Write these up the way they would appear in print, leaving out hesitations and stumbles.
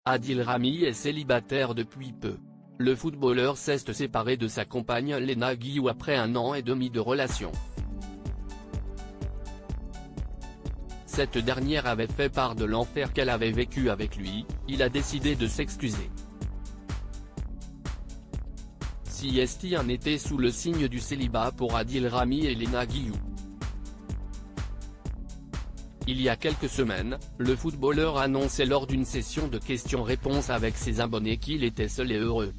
Adil Rami est célibataire depuis peu. Le footballeur s'est séparé de sa compagne Lena Guillou après 1 an et demi de relation. Cette dernière avait fait part de l'enfer qu'elle avait vécu avec lui, il a décidé de s'excuser. Si est un été sous le signe du célibat pour Adil Rami et Lena Guillou. Il y a quelques semaines, le footballeur annonçait lors d'une session de questions-réponses avec ses abonnés qu'il était seul et heureux.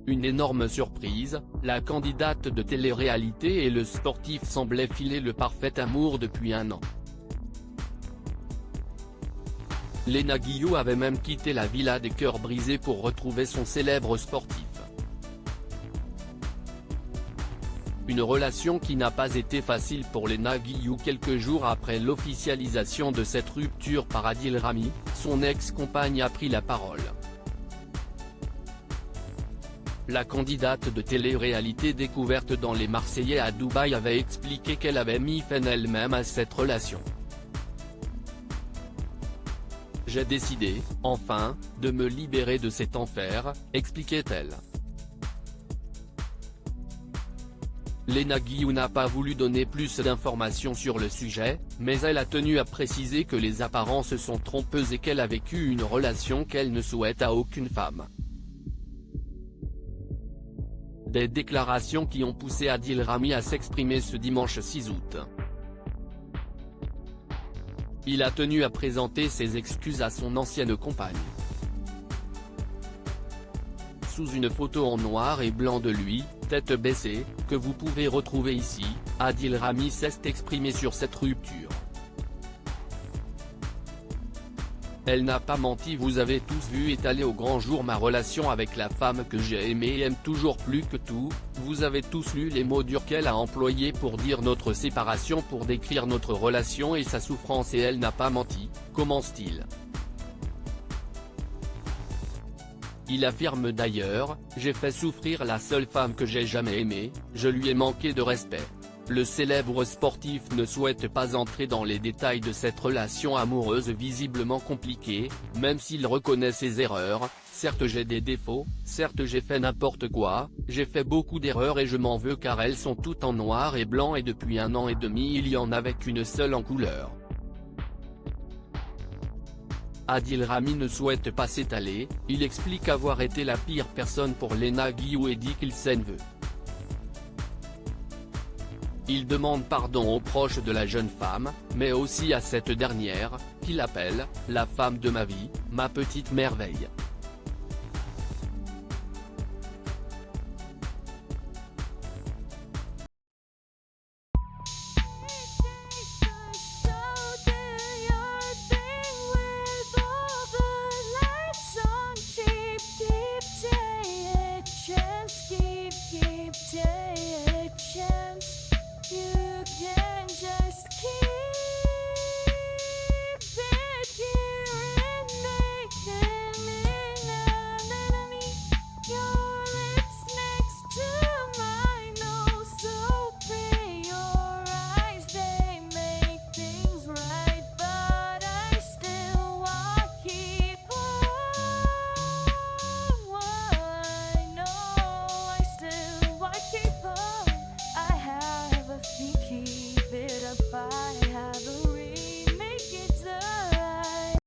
Une énorme surprise, la candidate de télé-réalité et le sportif semblaient filer le parfait amour depuis 1 an. Lena Guillou avait même quitté la Villa des Cœurs Brisés pour retrouver son célèbre sportif. Une relation qui n'a pas été facile pour Lena Guillou quelques jours après l'officialisation de cette rupture par Adil Rami, son ex-compagne a pris la parole. La candidate de télé-réalité découverte dans Les Marseillais à Dubaï avait expliqué qu'elle avait mis fin elle-même à cette relation. « J'ai décidé, enfin, de me libérer de cet enfer », expliquait-elle. Lena Guillou n'a pas voulu donner plus d'informations sur le sujet, mais elle a tenu à préciser que les apparences sont trompeuses et qu'elle a vécu une relation qu'elle ne souhaite à aucune femme. Des déclarations qui ont poussé Adil Rami à s'exprimer ce dimanche 6 août. Il a tenu à présenter ses excuses à son ancienne compagne. Sous une photo en noir et blanc de lui, tête baissée, que vous pouvez retrouver ici, Adil Rami s'est exprimé sur cette rupture. Elle n'a pas menti. Vous avez tous vu étaler au grand jour ma relation avec la femme que j'ai aimée et aime toujours plus que tout, vous avez tous lu les mots durs qu'elle a employés pour dire notre séparation, pour décrire notre relation et sa souffrance, et elle n'a pas menti, commence-t-il. Il affirme d'ailleurs, j'ai fait souffrir la seule femme que j'ai jamais aimée, je lui ai manqué de respect. Le célèbre sportif ne souhaite pas entrer dans les détails de cette relation amoureuse visiblement compliquée, même s'il reconnaît ses erreurs. Certes j'ai des défauts, certes j'ai fait n'importe quoi, j'ai fait beaucoup d'erreurs et je m'en veux car elles sont toutes en noir et blanc et depuis 1 an et demi il y en avait qu'une seule en couleur. Adil Rami ne souhaite pas s'étaler, il explique avoir été la pire personne pour Lena Guillou et dit qu'il s'en veut. Il demande pardon aux proches de la jeune femme, mais aussi à cette dernière, qu'il appelle « la femme de ma vie, ma petite merveille ».